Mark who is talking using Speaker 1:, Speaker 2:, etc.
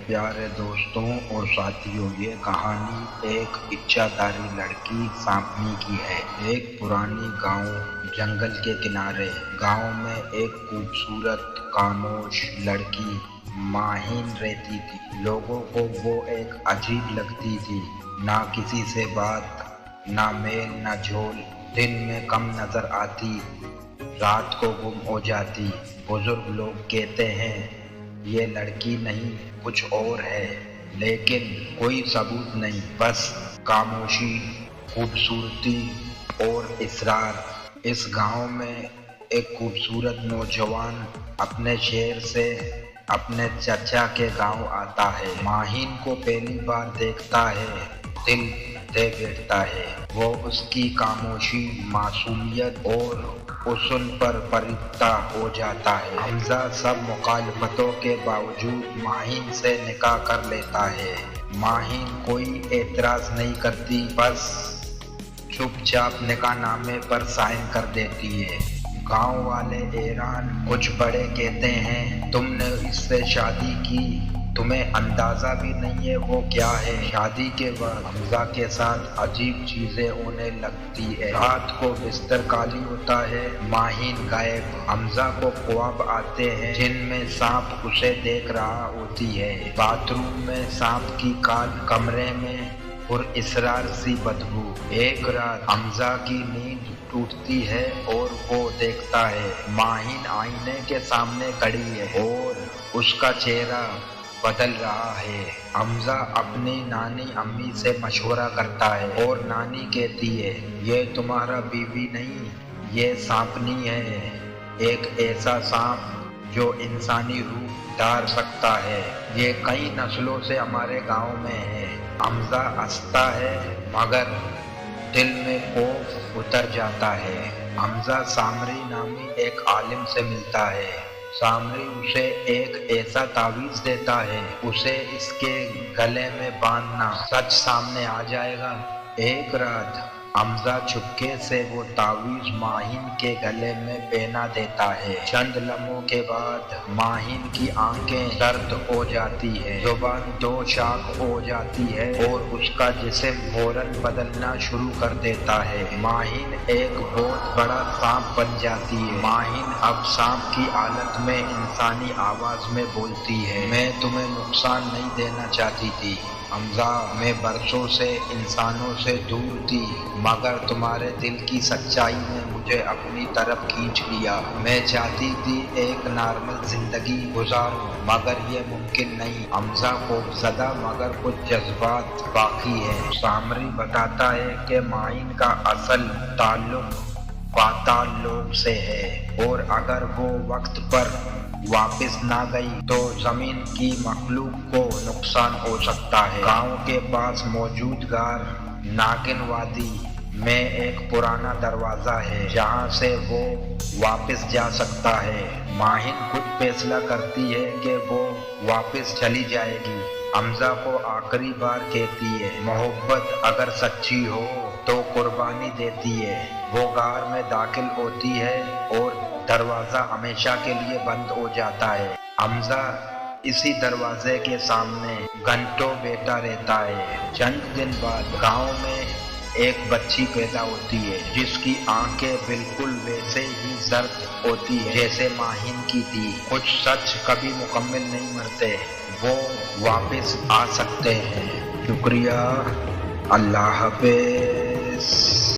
Speaker 1: प्यारे दोस्तों और साथियों, ये कहानी एक इच्छाधारी लड़की सांपनी की है। एक पुरानी गांव जंगल के किनारे। गांव में एक खूबसूरत खामोश लड़की माहिन रहती थी। लोगों को वो एक अजीब लगती थी। ना किसी से बात, ना मेल, ना झोल। दिन में कम नजर आती, रात को गुम हो जाती। बुजुर्ग लोग कहते हैं ये लड़की नहीं, कुछ और है, लेकिन कोई सबूत नहीं, बस खामोशी, खूबसूरती और इसरार। इस गांव में एक खूबसूरत नौजवान अपने शहर से अपने चाचा के गांव आता है। माहिन को पहली बार देखता है, दिल दे बैठता है। वो उसकी खामोशी, मासूमियत और उसूल पर परिपता हो जाता है। हमजा सब मुखालफतों के बावजूद माहिन से निकाह कर लेता है। माहिन कोई एतराज नहीं करती, बस चुपचाप निकाहनामे पर साइन कर देती है। गांव वाले हैरान, कुछ बड़े कहते हैं तुमने इससे शादी की, तुम्हें अंदाजा भी नहीं है वो क्या है। शादी के बाद हमजा के साथ अजीब चीजें होने लगती है। रात को बिस्तर खाली होता है, माहिन गायब। हमजा को ख्वाब आते हैं जिनमें सांप उसे देख रहा होती है। बाथरूम में सांप की कान, कमरे में और इसरार सी बदबू। एक रात हमजा की नींद टूटती है और वो देखता है माहिन आईने के सामने खड़ी है और उसका चेहरा बदल रहा है। हमजा अपनी नानी अम्मी से मशवरा करता है और नानी कहती है ये तुम्हारा बीवी नहीं, ये सांपनी है, एक ऐसा सांप जो इंसानी रूप धार सकता है। ये कई नस्लों से हमारे गांव में है। हमजा हंसता है मगर दिल में खौफ उतर जाता है। हमजा सामरी नामी एक आलिम से मिलता है। सामरी उसे एक ऐसा तावीज देता है, उसे इसके गले में बांधना, सच सामने आ जाएगा। एक रात हमजा चुपके से वो तावीज माहिन के गले में पहना देता है। चंद लम्हों के बाद माहिन की आंखें दर्द हो जाती है, जुबान दो शाख हो जाती है और उसका जिस्म फौरन बदलना शुरू कर देता है। माहिन एक बहुत बड़ा सांप बन जाती है। माहिन अब सांप की हालत में इंसानी आवाज में बोलती है, मैं तुम्हें नुकसान नहीं देना चाहती थी हमजा, मैं बरसों से इंसानों से दूर थी, मगर तुम्हारे दिल की सच्चाई ने मुझे अपनी तरफ खींच लिया। मैं चाहती थी एक नॉर्मल जिंदगी गुजारूं, मगर ये मुमकिन नहीं। हमजा को ज़दा मगर कुछ जज्बात बाकी है। सामरी बताता है कि माहिन का असल ताल्लुक पाताल लोग से है और अगर वो वक्त पर वापस ना गई तो जमीन की मखलूक को नुकसान हो सकता है। गांव के पास मौजूद गार नागिन वादी में एक पुराना दरवाजा है जहां से वो वापस जा सकता है। माहिन खुद फैसला करती है कि वो वापस चली जाएगी। हमजा को आखिरी बार कहती है मोहब्बत अगर सच्ची हो तो कुर्बानी देती है। वो गार में दाखिल होती है और दरवाजा हमेशा के लिए बंद हो जाता है। हमजा इसी दरवाजे के सामने घंटों बैठा रहता है। चंद दिन बाद गांव में एक बच्ची पैदा होती है जिसकी आंखें बिल्कुल वैसे ही जर्द होती है जैसे माहिन की थी। कुछ सच कभी मुकम्मल नहीं मरते, वो वापस आ सकते हैं। शुक्रिया, अल्लाह हाफिज।